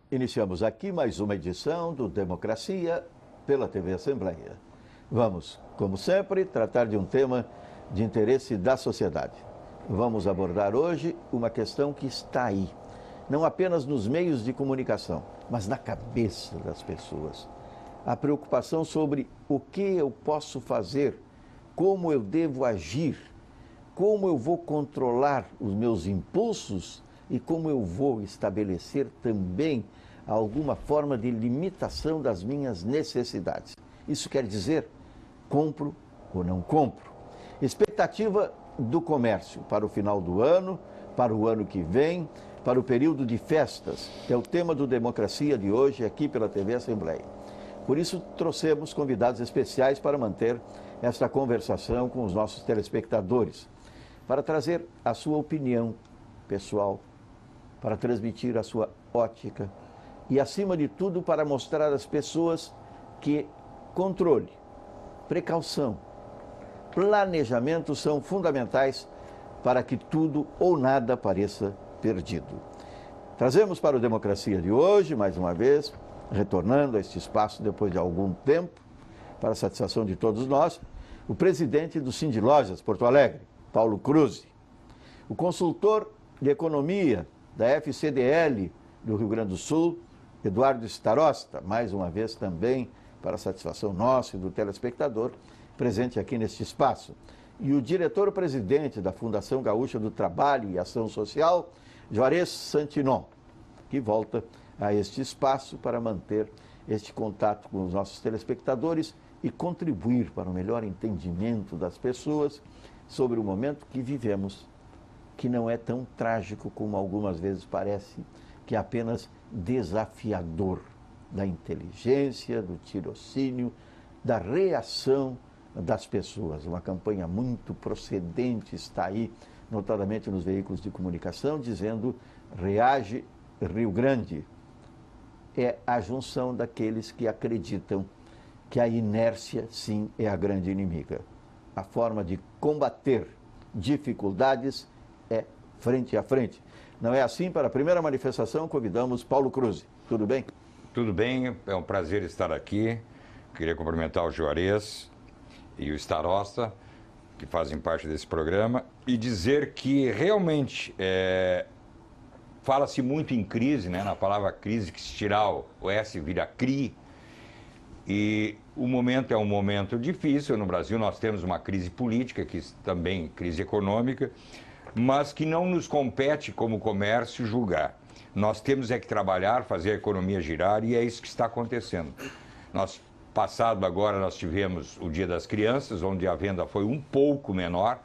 Iniciamos aqui mais uma edição do Democracia pela TV Assembleia. Vamos, como sempre, tratar de um tema de interesse da sociedade. Vamos abordar hoje uma questão que está aí, não apenas nos meios de comunicação, mas na cabeça das pessoas. A preocupação sobre o que eu posso fazer, como eu devo agir, como eu vou controlar os meus impulsos e como eu vou estabelecer também alguma forma de limitação das minhas necessidades. Isso quer dizer, compro ou não compro. Expectativa do comércio para o final do ano, para o ano que vem, para o período de festas, é o tema do Democracia de hoje aqui pela TV Assembleia. Por isso, trouxemos convidados especiais para manter esta conversação com os nossos telespectadores, para trazer a sua opinião pessoal, para transmitir a sua ótica e, acima de tudo, para mostrar às pessoas que controle, precaução, planejamento são fundamentais para que tudo ou nada pareça perdido. Trazemos para o Democracia de hoje, mais uma vez, retornando a este espaço depois de algum tempo, para a satisfação de todos nós, o presidente do Sindilojas Porto Alegre, Paulo Kruse, o consultor de economia da FCDL do Rio Grande do Sul, Eduardo Starosta, mais uma vez também para a satisfação nossa e do telespectador, presente aqui neste espaço, e o diretor-presidente da Fundação Gaúcha do Trabalho e Ação Social, Juarez Santinon, que volta a este espaço para manter este contato com os nossos telespectadores e contribuir para o melhor entendimento das pessoas sobre o momento que vivemos, que não é tão trágico como algumas vezes parece, que é apenas desafiador da inteligência, do tirocínio, da reação das pessoas. Uma campanha muito procedente está aí, notadamente nos veículos de comunicação, dizendo reage Rio Grande. É a junção daqueles que acreditam que a inércia, sim, é a grande inimiga. A forma de combater dificuldades é frente a frente. Não é assim? Para a primeira manifestação, convidamos Paulo Kruse. Tudo bem? Tudo bem, é um prazer estar aqui. Queria cumprimentar o Juarez e o Starosta, que fazem parte desse programa, e dizer que realmente fala-se muito em crise, né? Na palavra crise, que se tirar o S vira CRI, e o momento é um momento difícil. No Brasil nós temos uma crise política, que também crise econômica, mas que não nos compete como comércio julgar. Nós temos que trabalhar, fazer a economia girar, e é isso que está acontecendo. Passado agora nós tivemos o Dia das Crianças, onde a venda foi um pouco menor,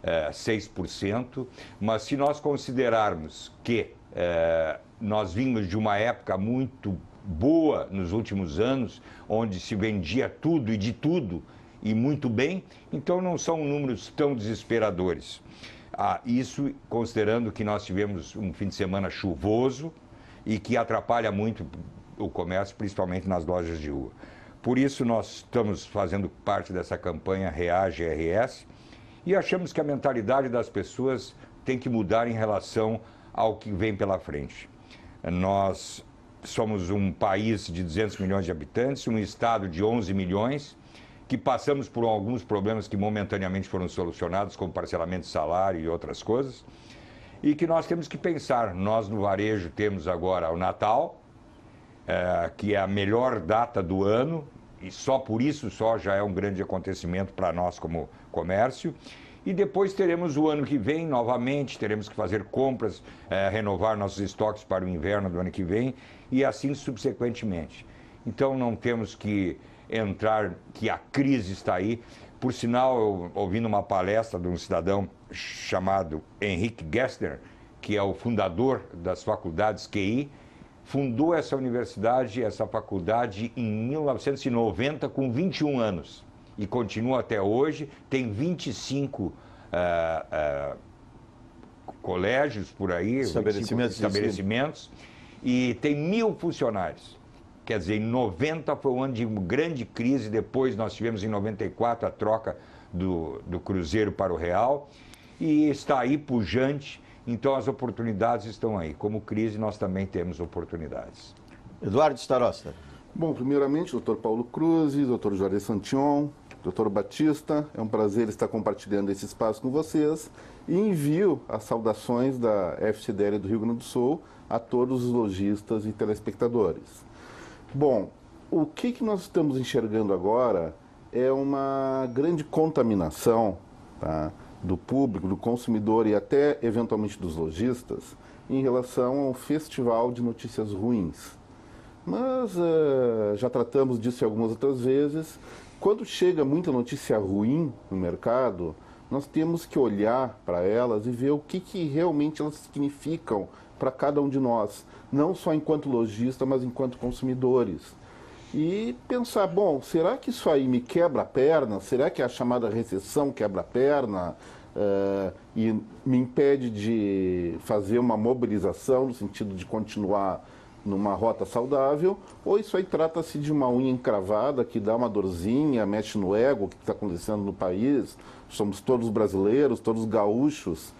6%, mas se nós considerarmos que nós vimos de uma época muito boa nos últimos anos, onde se vendia tudo e de tudo, e muito bem, então não são números tão desesperadores. Isso considerando que nós tivemos um fim de semana chuvoso e que atrapalha muito o comércio, principalmente nas lojas de rua. Por isso nós estamos fazendo parte dessa campanha Reage RS e achamos que a mentalidade das pessoas tem que mudar em relação ao que vem pela frente. Nós somos um país de 200 milhões de habitantes, um estado de 11 milhões, que passamos por alguns problemas que momentaneamente foram solucionados, como parcelamento de salário e outras coisas, e que nós temos que pensar. Nós no varejo temos agora o Natal, que é a melhor data do ano, e só por isso já é um grande acontecimento para nós como comércio. E depois teremos o ano que vem, novamente, teremos que fazer compras, renovar nossos estoques para o inverno do ano que vem, e assim subsequentemente. Então não temos que entrar, que a crise está aí. Por sinal, eu ouvindo uma palestra de um cidadão chamado Henrique Gessner, que é o fundador das faculdades QI, fundou essa universidade, essa faculdade em 1990 com 21 anos e continua até hoje, tem 25 colégios por aí, estabelecimentos, e tem 1.000 funcionários. Quer dizer, em 90 foi um ano de grande crise, depois nós tivemos em 94 a troca do Cruzeiro para o Real, e está aí pujante, então as oportunidades estão aí. Como crise, nós também temos oportunidades. Eduardo Starosta. Bom, primeiramente, Dr. Paulo Cruzes, Dr. Juarez Santion, Dr. Batista, é um prazer estar compartilhando esse espaço com vocês e envio as saudações da FCDL do Rio Grande do Sul a todos os lojistas e telespectadores. Bom, o que nós estamos enxergando agora é uma grande contaminação, tá, do público, do consumidor e até eventualmente dos lojistas em relação ao festival de notícias ruins. Mas já tratamos disso algumas outras vezes. Quando chega muita notícia ruim no mercado, nós temos que olhar para elas e ver o que realmente elas significam para cada um de nós, não só enquanto lojista, mas enquanto consumidores. E pensar, bom, será que isso aí me quebra a perna? Será que a chamada recessão quebra a perna e me impede de fazer uma mobilização no sentido de continuar numa rota saudável, ou isso aí trata-se de uma unha encravada que dá uma dorzinha, mexe no ego, o que está acontecendo no país. Somos todos brasileiros, todos gaúchos,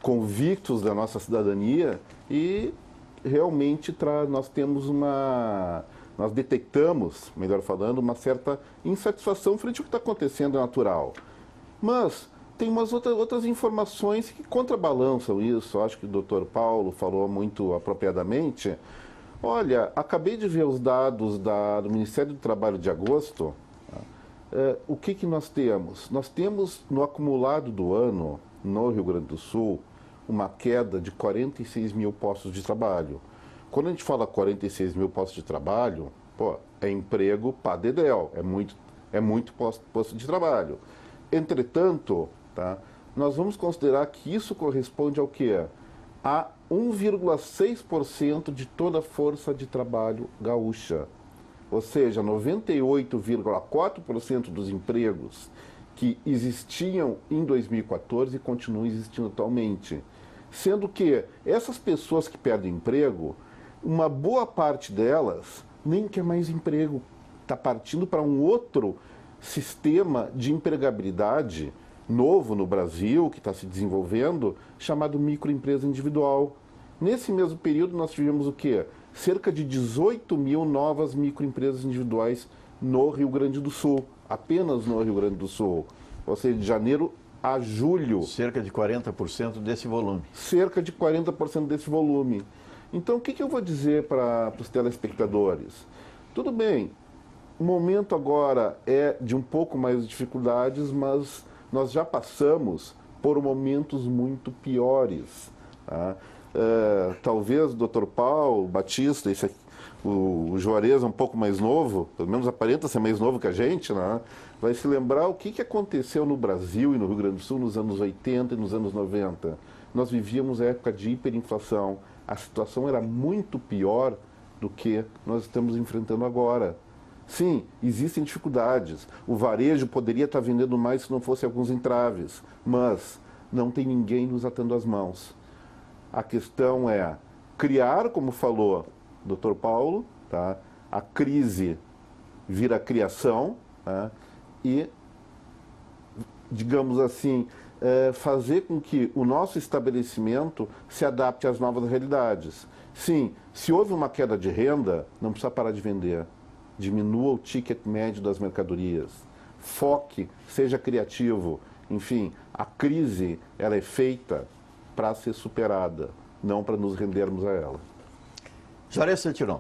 convictos da nossa cidadania e realmente nós detectamos, melhor falando, uma certa insatisfação frente ao que está acontecendo, é natural. Mas tem umas outras informações que contrabalançam isso. Acho que o Dr. Paulo falou muito apropriadamente. Olha, acabei de ver os dados do Ministério do Trabalho de agosto. O que nós temos? Nós temos, no acumulado do ano, no Rio Grande do Sul, uma queda de 46 mil postos de trabalho. Quando a gente fala 46 mil postos de trabalho, é emprego pá dedéu, é muito posto de trabalho. Entretanto, nós vamos considerar que isso corresponde ao quê? A 1,6% de toda a força de trabalho gaúcha. Ou seja, 98,4% dos empregos que existiam em 2014 continuam existindo atualmente. Sendo que essas pessoas que perdem emprego, uma boa parte delas nem quer mais emprego, está partindo para um outro sistema de empregabilidade novo no Brasil, que está se desenvolvendo, chamado microempresa individual. Nesse mesmo período, nós tivemos o quê? Cerca de 18 mil novas microempresas individuais no Rio Grande do Sul, apenas no Rio Grande do Sul. Ou seja, de janeiro a julho. Cerca de 40% desse volume. Cerca de 40% desse volume. Então, o que eu vou dizer para os telespectadores? Tudo bem, o momento agora é de um pouco mais de dificuldades, mas nós já passamos por momentos muito piores. Tá? Talvez o Dr. Paulo Batista, o Juarez é um pouco mais novo, pelo menos aparenta ser mais novo que a gente, né? Vai se lembrar o que aconteceu no Brasil e no Rio Grande do Sul nos anos 80 e nos anos 90. Nós vivíamos a época de hiperinflação. A situação era muito pior do que nós estamos enfrentando agora. Sim, existem dificuldades. O varejo poderia estar vendendo mais se não fosse alguns entraves, mas não tem ninguém nos atando as mãos. A questão é criar, como falou o Dr. Paulo, tá? A crise vira criação, tá? E, digamos assim, fazer com que o nosso estabelecimento se adapte às novas realidades. Sim, se houve uma queda de renda, não precisa parar de vender. Diminua o ticket médio das mercadorias. Foque, seja criativo. Enfim, a crise ela é feita para ser superada, não para nos rendermos a ela. Juarez Santion.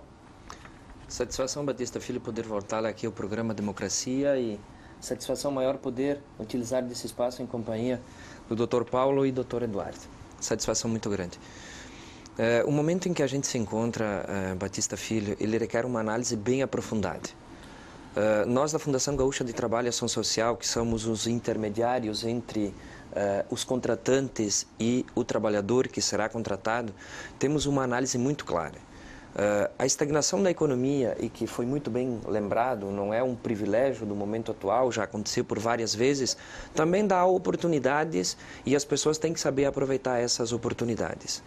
Satisfação, Batista Filho, poder voltar aqui ao programa Democracia e satisfação maior poder utilizar desse espaço em companhia do Dr. Paulo e Dr. Eduardo. Satisfação muito grande. O momento em que a gente se encontra, Batista Filho, ele requer uma análise bem aprofundada. Nós da Fundação Gaúcha de Trabalho e Ação Social, que somos os intermediários entre os contratantes e o trabalhador que será contratado, temos uma análise muito clara. A estagnação da economia, e que foi muito bem lembrado, não é um privilégio do momento atual, já aconteceu por várias vezes, também dá oportunidades e as pessoas têm que saber aproveitar essas oportunidades.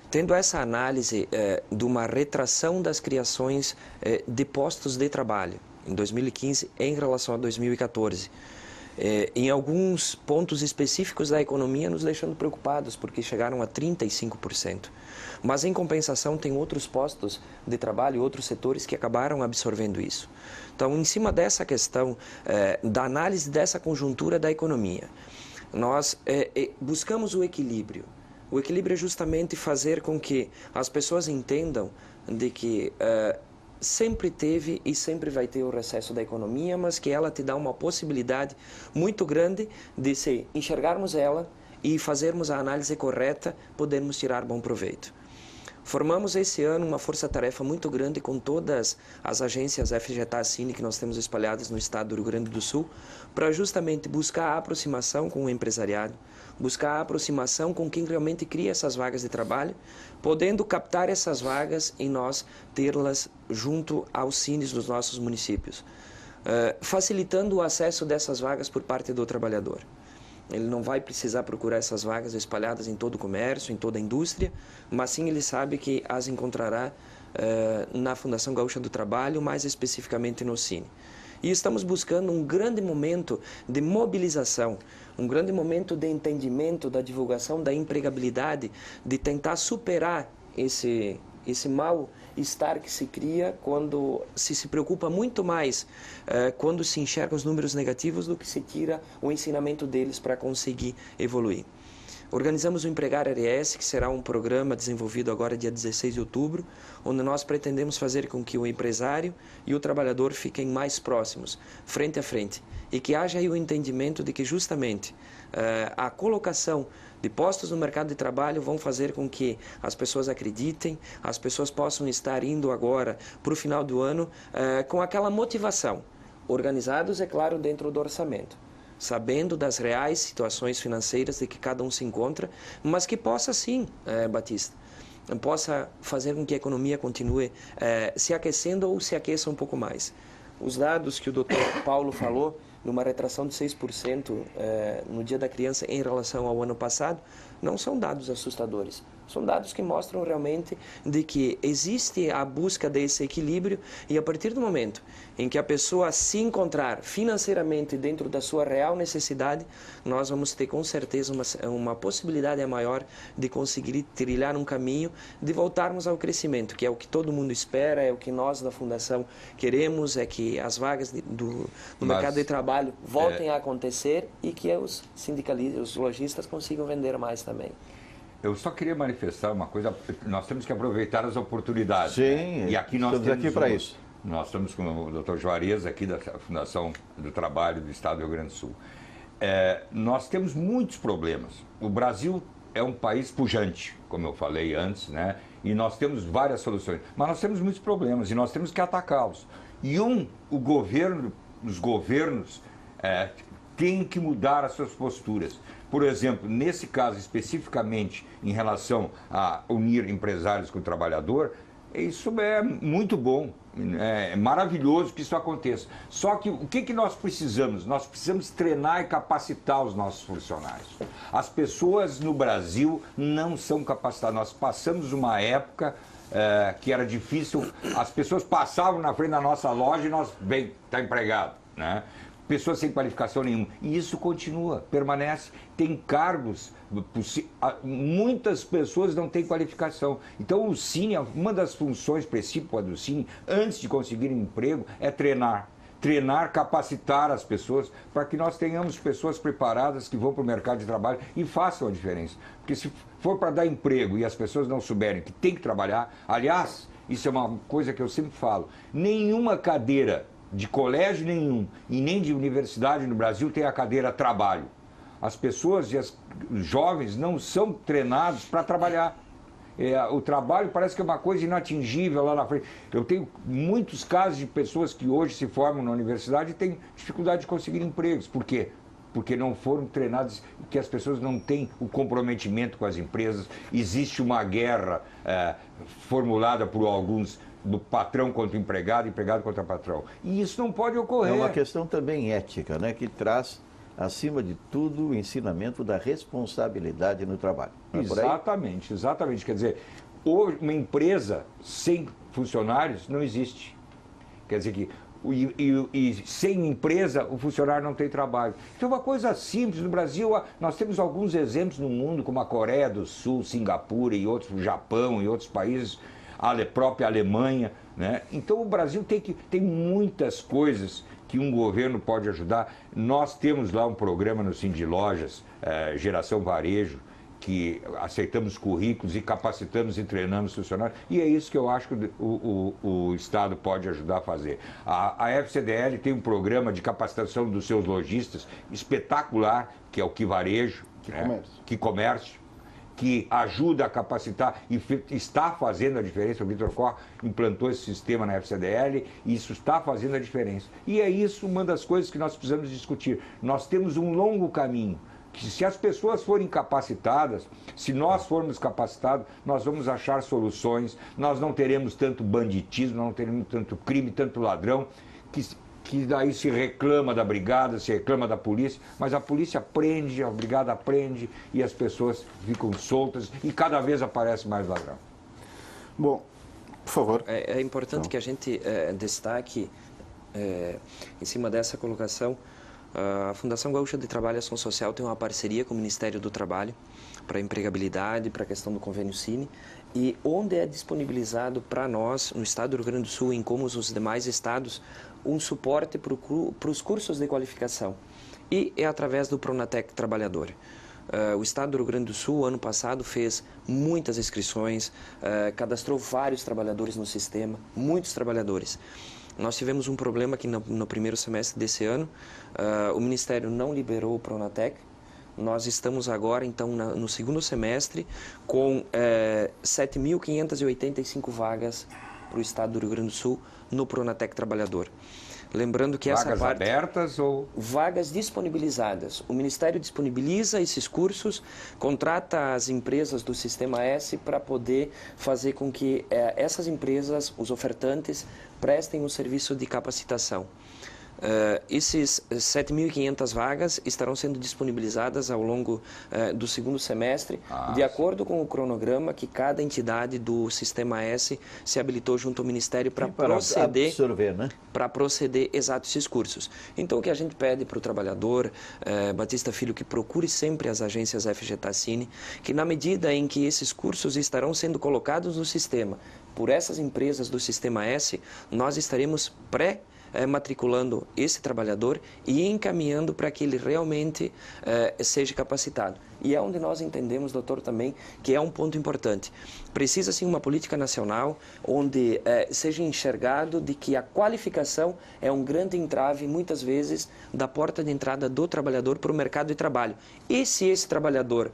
Tendo essa análise de uma retração das criações de postos de trabalho em 2015 em relação a 2014, em alguns pontos específicos da economia nos deixando preocupados, porque chegaram a 35%. Mas, em compensação, tem outros postos de trabalho, outros setores que acabaram absorvendo isso. Então, em cima dessa questão, da análise dessa conjuntura da economia, nós buscamos o equilíbrio. O equilíbrio é justamente fazer com que as pessoas entendam de que sempre teve e sempre vai ter o recesso da economia, mas que ela te dá uma possibilidade muito grande de, se enxergarmos ela e fazermos a análise correta, podermos tirar bom proveito. Formamos esse ano uma força-tarefa muito grande com todas as agências FGTAS-Cine que nós temos espalhadas no estado do Rio Grande do Sul, para justamente buscar a aproximação com o empresariado, buscar a aproximação com quem realmente cria essas vagas de trabalho, podendo captar essas vagas e nós tê-las junto aos cines dos nossos municípios, facilitando o acesso dessas vagas por parte do trabalhador. Ele não vai precisar procurar essas vagas espalhadas em todo o comércio, em toda a indústria, mas sim ele sabe que as encontrará na Fundação Gaúcha do Trabalho, mais especificamente no Cine. E estamos buscando um grande momento de mobilização, um grande momento de entendimento da divulgação da empregabilidade, de tentar superar esse mal-estar que se cria quando se preocupa muito mais quando se enxerga os números negativos do que se tira o ensinamento deles para conseguir evoluir. Organizamos o Empregar RS, que será um programa desenvolvido agora dia 16 de outubro, onde nós pretendemos fazer com que o empresário e o trabalhador fiquem mais próximos, frente a frente, e que haja aí o entendimento de que justamente a colocação de postos no mercado de trabalho vão fazer com que as pessoas acreditem, as pessoas possam estar indo agora para o final do ano com aquela motivação, organizados, é claro, dentro do orçamento, sabendo das reais situações financeiras de que cada um se encontra, mas que possa sim, Batista, possa fazer com que a economia continue se aquecendo ou se aqueça um pouco mais. Os dados que o Dr. Paulo falou, numa retração de 6% no Dia da Criança em relação ao ano passado, não são dados assustadores. São dados que mostram realmente de que existe a busca desse equilíbrio e a partir do momento em que a pessoa se encontrar financeiramente dentro da sua real necessidade, nós vamos ter com certeza uma possibilidade maior de conseguir trilhar um caminho de voltarmos ao crescimento, que é o que todo mundo espera, é o que nós da Fundação queremos, é que as vagas do mercado de trabalho voltem a acontecer e que os sindicalistas, os lojistas consigam vender mais também. Eu só queria manifestar uma coisa, nós temos que aproveitar as oportunidades. Sim, né? E aqui nós estamos aqui para isso. Nós estamos com o Dr. Juarez, aqui da Fundação do Trabalho do Estado do Rio Grande do Sul. Nós temos muitos problemas. O Brasil é um país pujante, como eu falei antes, né? E nós temos várias soluções. Mas nós temos muitos problemas e nós temos que atacá-los. E os governos têm que mudar as suas posturas. Por exemplo, nesse caso especificamente em relação a unir empresários com o trabalhador, isso é muito bom, é maravilhoso que isso aconteça. Só que o que nós precisamos? Nós precisamos treinar e capacitar os nossos funcionários. As pessoas no Brasil não são capacitadas. Nós passamos uma época que era difícil, as pessoas passavam na frente da nossa loja e nós, bem, está empregado, né? Pessoas sem qualificação nenhuma. E isso continua, permanece. Tem cargos, muitas pessoas não têm qualificação. Então o Cine, uma das funções principais do Cine, antes de conseguir um emprego, é treinar. Treinar, capacitar as pessoas para que nós tenhamos pessoas preparadas que vão para o mercado de trabalho e façam a diferença. Porque se for para dar emprego e as pessoas não souberem que tem que trabalhar, aliás, isso é uma coisa que eu sempre falo, nenhuma cadeira de colégio nenhum e nem de universidade no Brasil tem a cadeira trabalho. As pessoas e os jovens não são treinados para trabalhar. O trabalho parece que é uma coisa inatingível lá na frente. Eu tenho muitos casos de pessoas que hoje se formam na universidade e têm dificuldade de conseguir empregos. Por quê? Porque não foram treinados, que as pessoas não têm o comprometimento com as empresas. Existe uma guerra formulada por alguns, do patrão contra o empregado, empregado contra o patrão. E isso não pode ocorrer. É uma questão também ética, né, que traz, acima de tudo, o ensinamento da responsabilidade no trabalho. Exatamente, exatamente. Quer dizer, hoje, uma empresa sem funcionários não existe. Quer dizer que E sem empresa, o funcionário não tem trabalho. Então, uma coisa simples. No Brasil, nós temos alguns exemplos no mundo, como a Coreia do Sul, Singapura e outros, o Japão e outros países, a própria Alemanha, né? Então, o Brasil tem muitas coisas que um governo pode ajudar. Nós temos lá um programa no Cindy Lojas, Geração Varejo, que aceitamos currículos e capacitamos e treinamos funcionários, e é isso que eu acho que o Estado pode ajudar a fazer. A FCDL tem um programa de capacitação dos seus lojistas espetacular, que é o Que Varejo, Que Comércio, que ajuda a capacitar e está fazendo a diferença. O Vitor Koch implantou esse sistema na FCDL e isso está fazendo a diferença. E é isso uma das coisas que nós precisamos discutir. Nós temos um longo caminho, que se as pessoas forem capacitadas, se nós formos capacitados, nós vamos achar soluções, nós não teremos tanto banditismo, não teremos tanto crime, tanto ladrão, que daí se reclama da brigada, se reclama da polícia, mas a polícia prende, a brigada prende e as pessoas ficam soltas e cada vez aparece mais ladrão. Bom, por favor. É importante que a gente destaque, em cima dessa colocação, a Fundação Gaúcha de Trabalho e Ação Social tem uma parceria com o Ministério do Trabalho para a empregabilidade, para a questão do convênio Cine, e onde é disponibilizado para nós, no estado do Rio Grande do Sul, em como os demais estados, um suporte para os cursos de qualificação. E é através do Pronatec Trabalhador. O estado do Rio Grande do Sul, ano passado, fez muitas inscrições, cadastrou vários trabalhadores no sistema, muitos trabalhadores. Nós tivemos um problema que no primeiro semestre desse ano, o Ministério não liberou o Pronatec. Nós estamos agora, então, no segundo semestre, com 7.585 vagas para o estado do Rio Grande do Sul no Pronatec Trabalhador. Lembrando que essa parte... Vagas abertas ou... Vagas disponibilizadas. O Ministério disponibiliza esses cursos, contrata as empresas do Sistema S para poder fazer com que essas empresas, os ofertantes, prestem um serviço de capacitação. Esses 7.500 vagas estarão sendo disponibilizadas ao longo do segundo semestre, de acordo com o cronograma que cada entidade do Sistema S se habilitou junto ao Ministério para proceder, para proceder exato esses cursos. Então, o que a gente pede para o trabalhador, Batista Filho, que procure sempre as agências FGTACine, que na medida em que esses cursos estarão sendo colocados no sistema por essas empresas do Sistema S, nós estaremos matriculando esse trabalhador e encaminhando para que ele realmente seja capacitado. E é onde nós entendemos, doutor, também, que é um ponto importante. Precisa, sim, uma política nacional onde seja enxergado de que a qualificação é um grande entrave, muitas vezes, da porta de entrada do trabalhador para o mercado de trabalho. E se esse trabalhador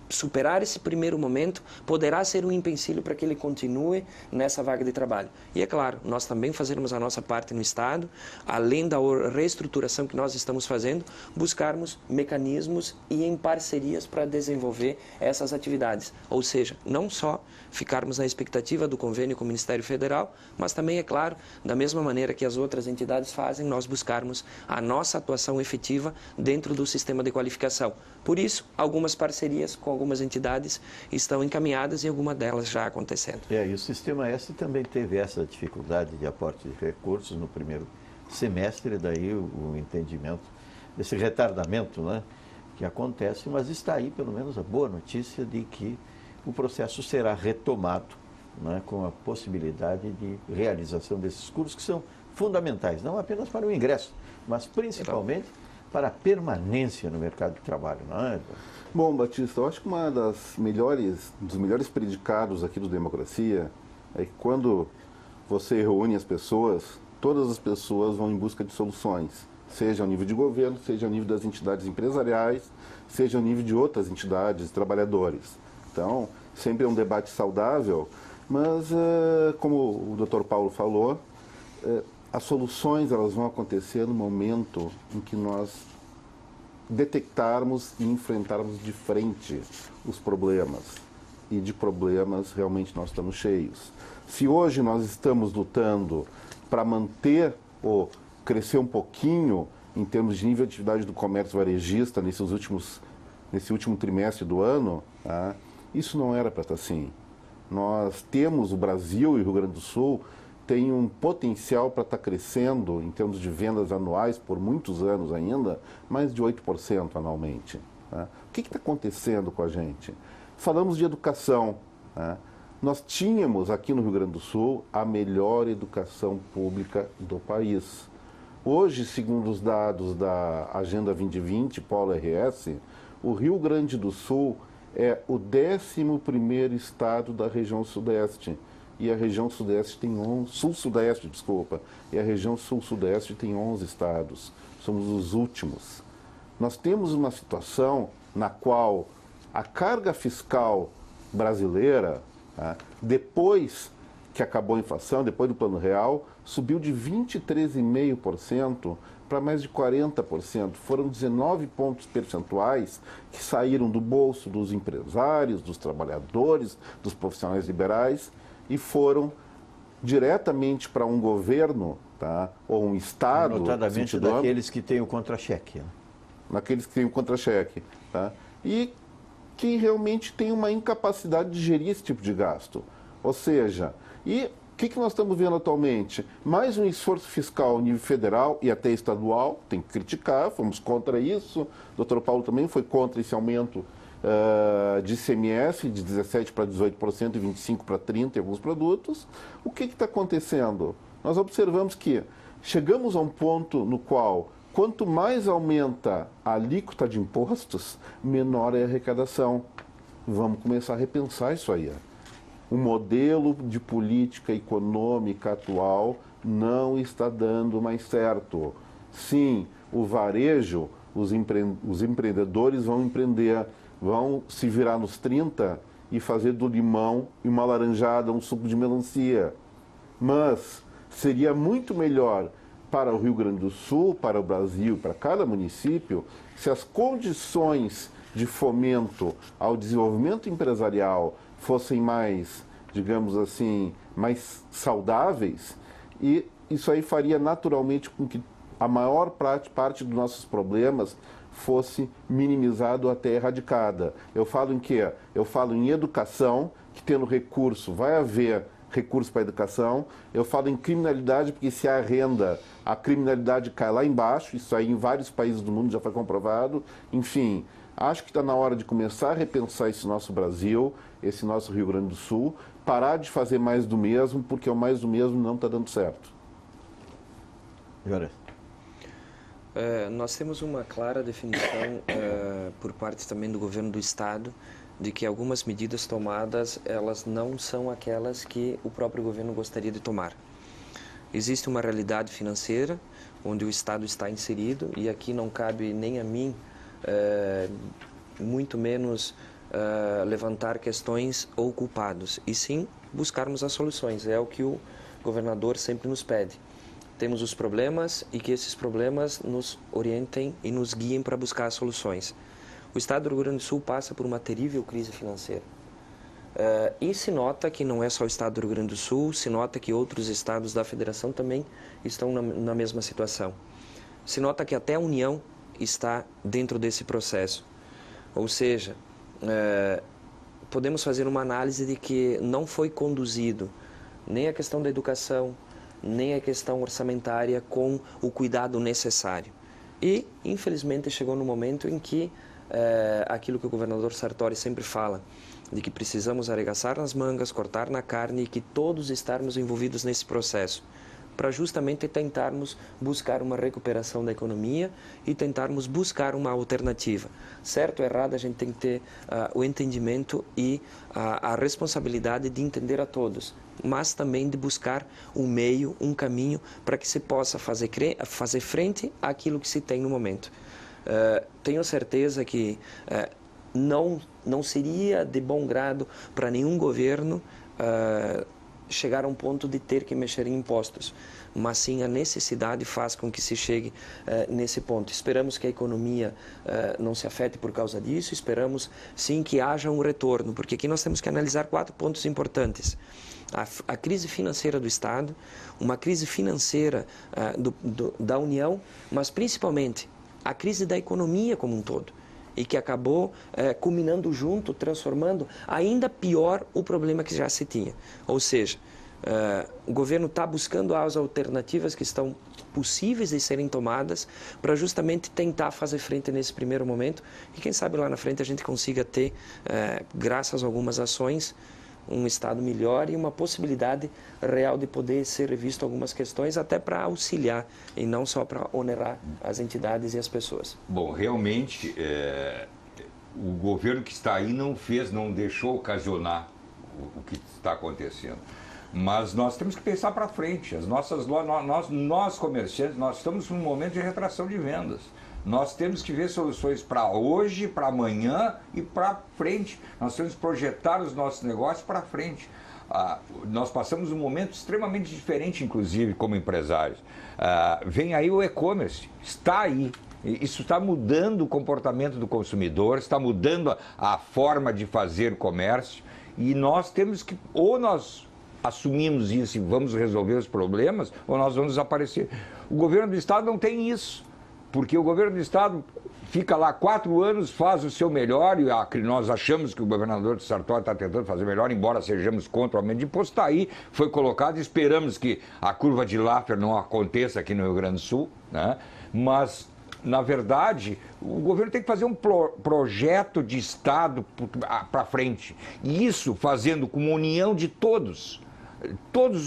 superar esse primeiro momento, poderá ser um empecilho para que ele continue nessa vaga de trabalho. E é claro, nós também fazermos a nossa parte no Estado, além da reestruturação que nós estamos fazendo, buscarmos mecanismos e em parcerias para desenvolver essas atividades. Ou seja, não só ficarmos na expectativa do convênio com o Ministério Federal, mas também, é claro, da mesma maneira que as outras entidades fazem, nós buscarmos a nossa atuação efetiva dentro do sistema de qualificação. Por isso, algumas parcerias com algumas entidades estão encaminhadas e algumas delas já acontecendo. E o Sistema S também teve essa dificuldade de aporte de recursos no primeiro semestre, daí o entendimento desse retardamento, né, que acontece, mas está aí pelo menos a boa notícia de que o processo será retomado, né, com a possibilidade de realização desses cursos que são fundamentais, não apenas para o ingresso, mas principalmente para a permanência no mercado de trabalho, não é? Bom, Batista, eu acho que dos melhores predicados aqui do Democracia é que quando você reúne as pessoas, todas as pessoas vão em busca de soluções, seja ao nível de governo, seja ao nível das entidades empresariais, seja ao nível de outras entidades, trabalhadores. Então, sempre é um debate saudável, mas, como o Dr. Paulo falou, as soluções elas vão acontecer no momento em que nós detectarmos e enfrentarmos de frente os problemas. E de problemas realmente nós estamos cheios. Se hoje nós estamos lutando para manter ou crescer um pouquinho em termos de nível de atividade do comércio varejista nesse último trimestre do ano, isso não era para estar assim. Nós temos o Brasil e o Rio Grande do Sul tem um potencial para estar crescendo, em termos de vendas anuais, por muitos anos ainda, mais de 8% anualmente. Né? O que está acontecendo com a gente? Falamos de educação. Né? Nós tínhamos aqui no Rio Grande do Sul a melhor educação pública do país. Hoje, segundo os dados da Agenda 2020, Polo RS, o Rio Grande do Sul é o 11º estado da região Sudeste. E a região Sudeste tem 11, Sul-Sudeste, desculpa, e a região Sul-Sudeste tem 11 estados. Somos os últimos. Nós temos uma situação na qual a carga fiscal brasileira, tá, depois que acabou a inflação, depois do Plano Real, subiu de 23,5% para mais de 40%. Foram 19 pontos percentuais que saíram do bolso dos empresários, dos trabalhadores, dos profissionais liberais e foram diretamente para um governo, tá, ou um Estado... Notadamente daqueles que têm o contra-cheque. Naqueles que têm o contra-cheque. Tá? E que realmente tem uma incapacidade de gerir esse tipo de gasto. Ou seja, e o que nós estamos vendo atualmente? Mais um esforço fiscal a nível federal e até estadual, tem que criticar, fomos contra isso. O Dr. Paulo também foi contra esse aumento de ICMS de 17% para 18% e 25% para 30% em alguns produtos. O que está acontecendo? Nós observamos que chegamos a um ponto no qual, quanto mais aumenta a alíquota de impostos, menor é a arrecadação. Vamos começar a repensar isso aí. O modelo de política econômica atual não está dando mais certo. Sim, o varejo, os empreendedores vão empreender, vão se virar nos 30 e fazer do limão e uma laranjada, um suco de melancia. Mas seria muito melhor para o Rio Grande do Sul, para o Brasil, para cada município, se as condições de fomento ao desenvolvimento empresarial fossem mais, digamos assim, mais saudáveis, e isso aí faria naturalmente com que a maior parte dos nossos problemas fosse minimizado até erradicada. Eu falo em quê? Eu falo em educação, que tendo recurso, vai haver recurso para a educação. Eu falo em criminalidade, porque se há renda, a criminalidade cai lá embaixo, isso aí em vários países do mundo já foi comprovado. Enfim, acho que está na hora de começar a repensar esse nosso Brasil, esse nosso Rio Grande do Sul, parar de fazer mais do mesmo, porque o mais do mesmo não está dando certo. Agora. Nós temos uma clara definição por parte também do governo do Estado de que algumas medidas tomadas, elas não são aquelas que o próprio governo gostaria de tomar. Existe uma realidade financeira onde o Estado está inserido e aqui não cabe nem a mim, muito menos levantar questões ou culpados, e sim buscarmos as soluções. É o que o governador sempre nos pede. Temos os problemas e que esses problemas nos orientem e nos guiem para buscar as soluções. O Estado do Rio Grande do Sul passa por uma terrível crise financeira. E se nota que não é só o Estado do Rio Grande do Sul, se nota que outros estados da Federação também estão na mesma situação. Se nota que até a União está dentro desse processo. Ou seja, podemos fazer uma análise de que não foi conduzido nem a questão da educação, nem a questão orçamentária com o cuidado necessário. E, infelizmente, chegou no momento em que aquilo que o governador Sartori sempre fala, de que precisamos arregaçar nas mangas, cortar na carne e que todos estarmos envolvidos nesse processo, para justamente tentarmos buscar uma recuperação da economia e tentarmos buscar uma alternativa. Certo ou errado, a gente tem que ter o entendimento e a responsabilidade de entender a todos, mas também de buscar um meio, um caminho para que se possa fazer frente àquilo que se tem no momento. Tenho certeza que não seria de bom grado para nenhum governo chegar a um ponto de ter que mexer em impostos, mas sim a necessidade faz com que se chegue nesse ponto. Esperamos que a economia não se afete por causa disso, esperamos sim que haja um retorno, porque aqui nós temos que analisar 4 pontos importantes. A crise financeira do Estado, uma crise financeira da União, mas principalmente a crise da economia como um todo, e que acabou culminando junto, transformando ainda pior o problema que já se tinha. Ou seja, O governo está buscando as alternativas que estão possíveis de serem tomadas para justamente tentar fazer frente nesse primeiro momento e quem sabe lá na frente a gente consiga ter, graças a algumas ações, um Estado melhor e uma possibilidade real de poder ser revisto algumas questões até para auxiliar e não só para onerar as entidades e as pessoas. Bom, realmente o governo que está aí não deixou ocasionar o que está acontecendo. Mas nós temos que pensar para frente. Nós comerciantes, nós estamos num momento de retração de vendas. Nós temos que ver soluções para hoje, para amanhã e para frente. Nós temos que projetar os nossos negócios para frente. Nós passamos um momento extremamente diferente, inclusive, como empresários. Vem aí o e-commerce, está aí. Isso está mudando o comportamento do consumidor, está mudando a forma de fazer comércio. E nós temos que, ou nós assumimos isso e vamos resolver os problemas, ou nós vamos desaparecer. O governo do Estado não tem isso, porque o governo do Estado fica lá 4 anos, faz o seu melhor, e nós achamos que o governador de Sartori está tentando fazer melhor, embora sejamos contra o aumento de imposto, está aí, foi colocado, esperamos que a curva de Laffer não aconteça aqui no Rio Grande do Sul, né? Mas, na verdade, o governo tem que fazer um projeto de Estado para frente, e isso fazendo com uma união de todos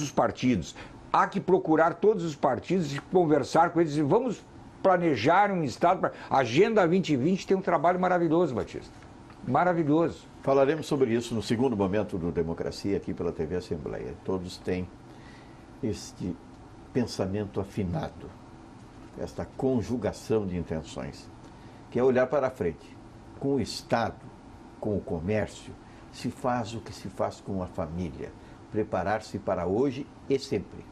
os partidos. Há que procurar todos os partidos e conversar com eles e vamos planejar um Estado. A Agenda 2020 tem um trabalho maravilhoso, Batista. Maravilhoso. Falaremos sobre isso no segundo momento do Democracia, aqui pela TV Assembleia. Todos têm este pensamento afinado, esta conjugação de intenções, que é olhar para frente. Com o Estado, com o comércio, se faz o que se faz com a família. Preparar-se para hoje e sempre.